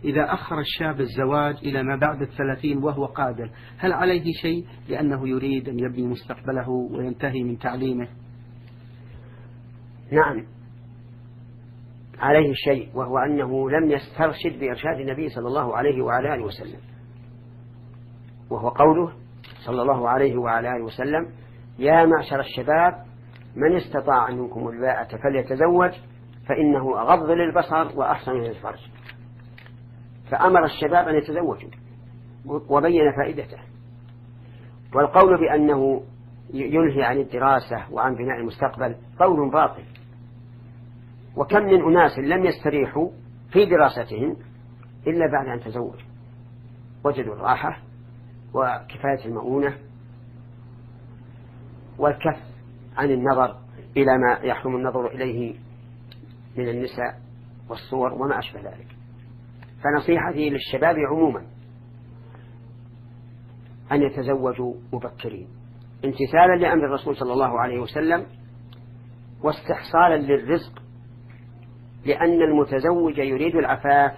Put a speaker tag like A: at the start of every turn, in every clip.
A: إذا أخر الشاب الزواج إلى ما بعد 30 وهو قادر، هل عليه شيء لأنه يريد أن يبني مستقبله وينتهي من تعليمه؟
B: نعم عليه شيء، وهو أنه لم يسترشد بإرشاد النبي صلى الله عليه وعلى آله وسلم، وهو قوله صلى الله عليه وعلى آله وسلم: يا معشر الشباب من استطاع منكم الباءة فليتزوج فإنه أغض للبصر وأحسن للفرج. فأمر الشباب أن يتزوجوا وبين فائدته. والقول بأنه ينهي عن الدراسة وعن بناء المستقبل قول باطل، وكم من أناس لم يستريحوا في دراستهم إلا بعد أن تزوجوا، وجدوا الراحة وكفاية المؤونة والكف عن النظر إلى ما يحرم النظر إليه من النساء والصور وما أشبه ذلك. فنصيحتي للشباب عموما أن يتزوجوا مبكرين امتثالا لأمر الرسول صلى الله عليه وسلم واستحصالا للرزق، لأن المتزوج يريد العفاف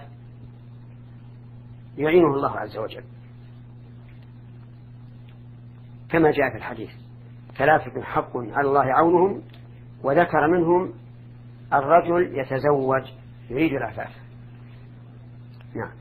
B: يعينه الله عز وجل، كما جاء في الحديث: 3 حق على الله عونهم، وذكر منهم الرجل يتزوج يريد العفاف. نعم.